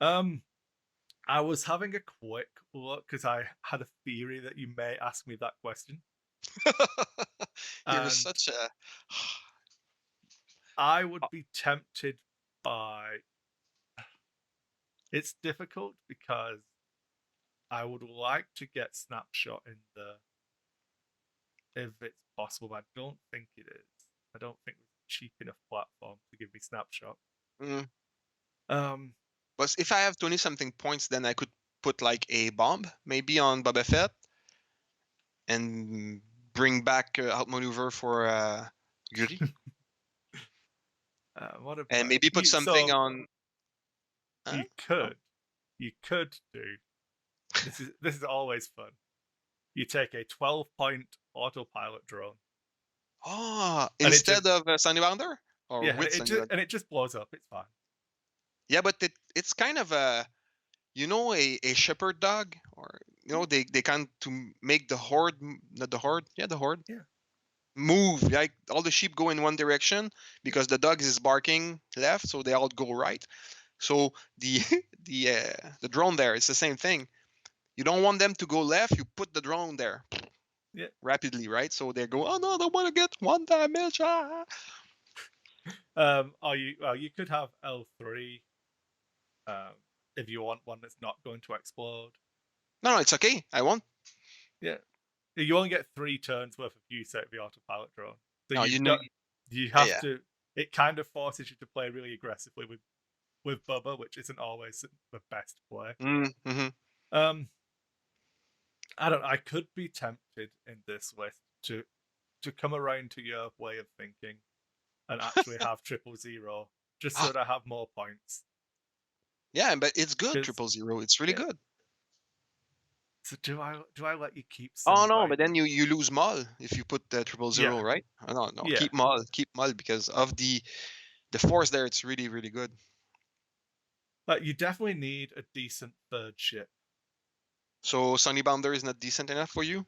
I was having a quick look because I had a theory that you may ask me that question. You're such a. I would be tempted by. It's difficult because I would like to get Snapshot in if it's possible, but I don't think it is. I don't think it's a cheap enough platform to give me Snapshot. But if I have 20-something points, then I could put like a bomb maybe on Boba Fett and bring back outmaneuver for Guri. And maybe put something on. You could do. This is always fun. You take a 12-point autopilot drone. Oh, instead of Sundowner? Or yeah, with and it just blows up. It's fine. Yeah, but it's kind of a shepherd dog, or they kind to make the horde, not the horde, the horde. Yeah. Move, like all the sheep go in one direction because the dog is barking left, so they all go right. So the drone there, it's the same thing. You don't want them to go left, you put the drone there. Yeah. Rapidly, right? So they go, oh no, I don't want to get 1 damage. Or you could have L3 if you want one that's not going to explode. No, it's okay. I won't. Yeah. You only get 3 turns worth of use out of the autopilot drone. So no, you have to. It kind of forces you to play really aggressively with Bubba, which isn't always the best play. Mm-hmm. I could be tempted in this list to come around to your way of thinking and actually have 000 just so that I have more points. Yeah, but it's good. 'Cause- 000. It's really yeah. good. So do I let you keep? Oh no, Sunny but then you lose Mol if you put the 000, Yeah. right? No, Yeah. keep Mol because of the force there. It's really, really good. Like you definitely need a decent third ship. So Sunny Bounder is not decent enough for you?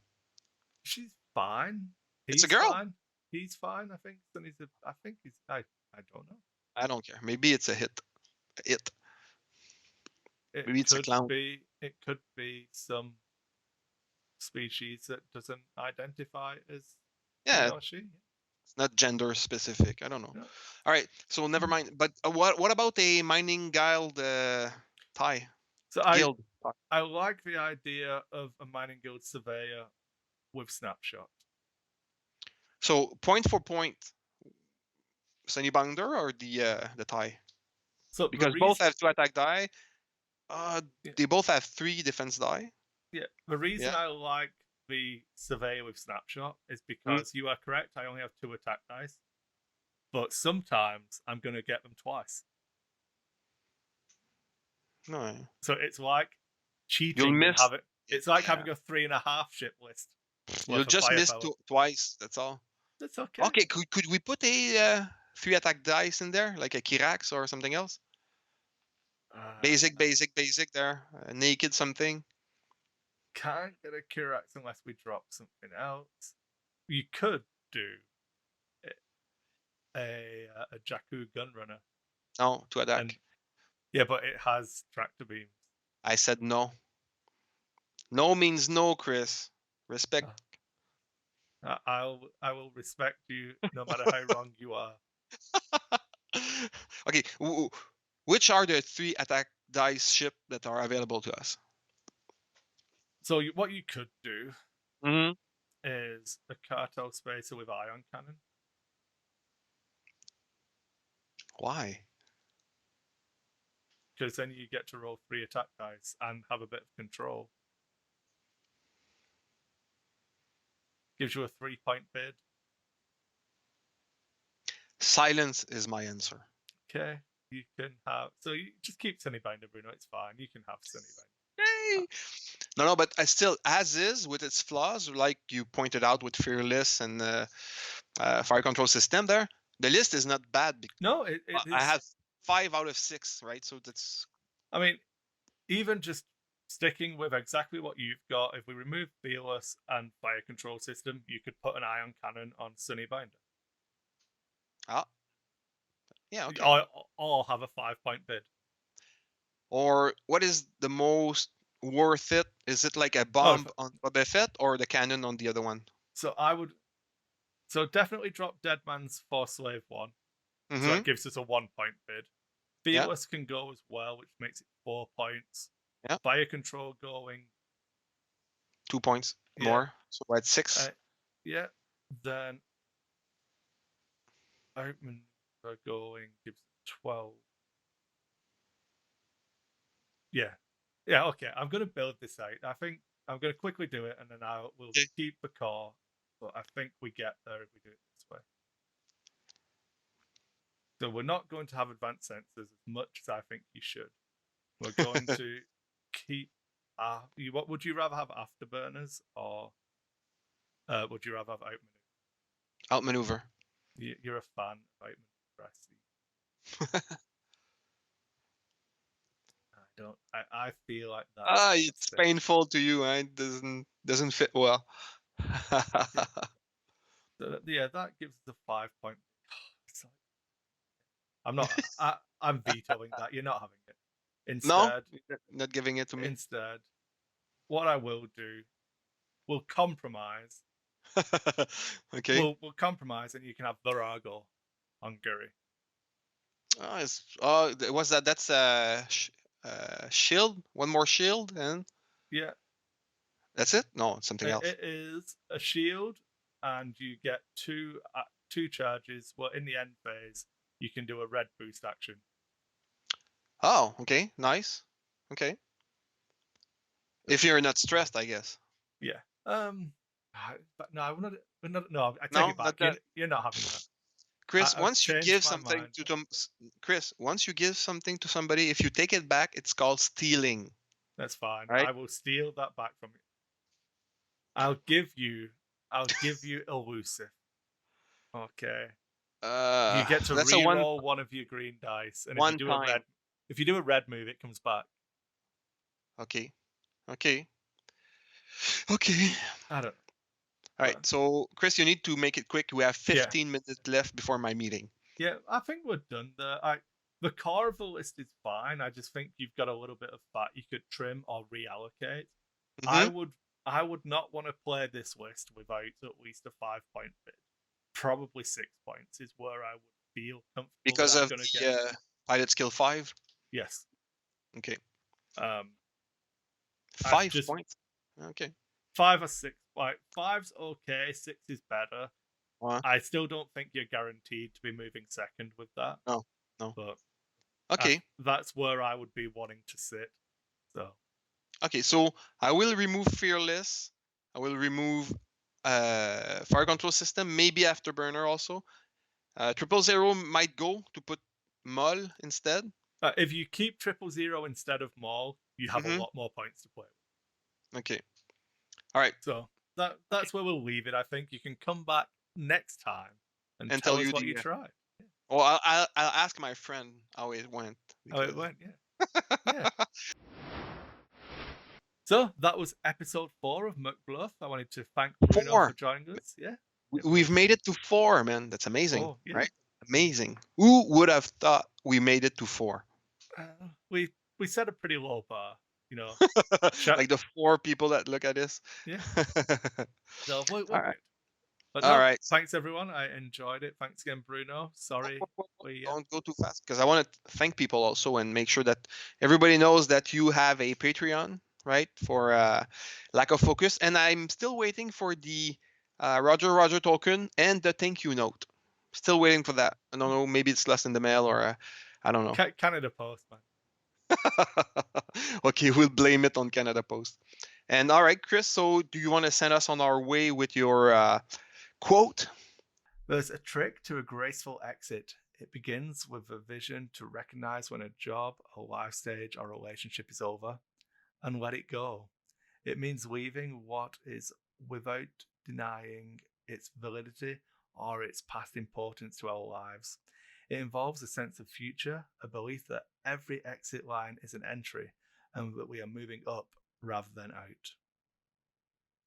She's fine. It's a girl. Fine. He's fine. I think Sunny's I think he's. I don't know. I don't care. Maybe it's a hit. Maybe it's a clown. It could be some species that doesn't identify as he or she. It's not gender specific. I don't know. No. All right, so never mind. But what about a mining guild tie? So Guild. I like the idea of a mining guild surveyor with snapshot. So point for point, Sunny Bounder or the tie? So because both have 2 attack die. They both have 3 defense die. Yeah, the reason I like the surveyor with snapshot is because you are correct. I only have 2 attack dice, but sometimes I'm going to get them twice. No. So it's like cheating. You'll miss. It's like having a 3.5 ship list. You'll just miss twice. That's all. That's okay. Okay, could we put a 3 attack dice in there, like a Kirax or something else? Basic there. Naked something. Can't get a Kirax unless we drop something else. You could do a Jakku Gunrunner. No, 2 attack. Yeah, but it has tractor beams. I said no. No means no, Kriss. Respect. I will respect you no matter how wrong you are. Okay, which are the 3 attack dice ship that are available to us? So what you could do is a cartel spacer with ion cannon. Why? Because then you get to roll 3 attack dice and have a bit of control. Gives you a 3-point bid. Silence is my answer. Okay, you can have. So you just keep Sunnybinder, Bruno. It's fine. You can have Sunnybinder. Yay! No, but I still, as is with its flaws, like you pointed out with Fearless and Fire Control System there, the list is not bad. No, it is. I have 5 out of 6, right? So that's. I mean, even just sticking with exactly what you've got, if we remove Fearless and Fire Control System, you could put an ion cannon on Sunnybinder. Ah. Yeah, okay. Or have a 5-point bid. Or what is the most worth it? Is it like a bomb on Boba Fett or the cannon on the other one? So I would. So definitely drop Deadman's for Slave 1. So that gives us a 1-point bid. Fearless can go as well, which makes it 4 points. Yeah. Fire Control going 2 points more. So we're at 6. Yeah. Then Outmaneuver going gives 12. Yeah. Yeah, okay. I'm going to build this out. I think I'm going to quickly do it, and then we'll keep the core. But I think we get there if we do it this way. So we're not going to have advanced sensors as much as I think you should. We're going to keep... what would you rather have, afterburners, or would you rather have outmaneuver? Outmaneuver. You're a fan of outmaneuver, I see. I feel like that. It's painful to you, eh? It doesn't fit well. Yeah, that gives us a 5-point. I'm not. I'm vetoing that. You're not having it. Instead, no, not giving it to me. Instead, what I will do, we'll compromise. Okay. We'll compromise, and you can have Virago on Guri. What's that? That's shield. 1 more shield, and that's it. No, it's something else. It is a shield, and you get 2 charges. Well, in the end phase, you can do a red boost action. Oh, okay, nice. Okay. If you're not stressed, I guess. Yeah. But no, we're not. No, I take No, it back. not that. You're not having that. Chris, I've once you changed give my something mind. to them, Chris, once you give something to somebody, if you take it back, it's called stealing, That's fine. right? I will steal that back from you. I'll give you elusive. Okay. You get to That's a re-roll one of your green dice, and if you one do a time. red move, it comes back. Okay. Okay. I don't know. All right. So, Chris, you need to make it quick. We have Yeah. 15 minutes left before my meeting. Yeah, I think we're done there. The core of the list is fine. I just think you've got a little bit of fat you could trim or reallocate. Mhm. I would not want to play this list without at least a 5-point bid. Probably 6 points is where I would feel comfortable. Because that I'm of gonna the get. pilot skill 5. Yes. Okay. I've 5 just points. Okay. 5 or 6. Like 5's okay, 6 is better. I still don't think you're guaranteed to be moving second with that. No. But Okay. that's where I would be wanting to sit. So Okay. So I will remove Fearless. I will remove Fire Control System. Maybe Afterburner also. 000 might go to put Mol instead. if you keep 000 instead of Maul, you have a lot more points to play with. Okay. All right. So that's where we'll leave it. I think you can come back next time and tell us what you tried. Well, I'll ask my friend how it went. How it went, yeah. Yeah. So that was episode 4 of McBLoF. I wanted to thank Bruno for joining us. Yeah. We've made it to 4, man. That's amazing, yeah. right? Amazing. Who would have thought we made it to 4? We set a pretty low bar, you know. Like the 4 people that look at this. Yeah. So we're All right. good. But All no, right. thanks everyone. I enjoyed it. Thanks again, Bruno. Sorry. Don't go too fast because I want to thank people also and make sure that everybody knows that you have a Patreon, right? For Lack of Focus. And I'm still waiting for the Roger token and the thank you note. Still waiting for that. I don't know. Maybe it's lost in the mail or I don't know. Canada Post, man. Okay, we'll blame it on Canada Post. And all right, Chris, so do you want to send us on our way with your quote? There's a trick to a graceful exit. It begins with a vision to recognize when a job, a life stage, or relationship is over and let it go. It means leaving what is without denying its validity or its past importance to our lives. It involves a sense of future, a belief that every exit line is an entry and that we are moving up rather than out.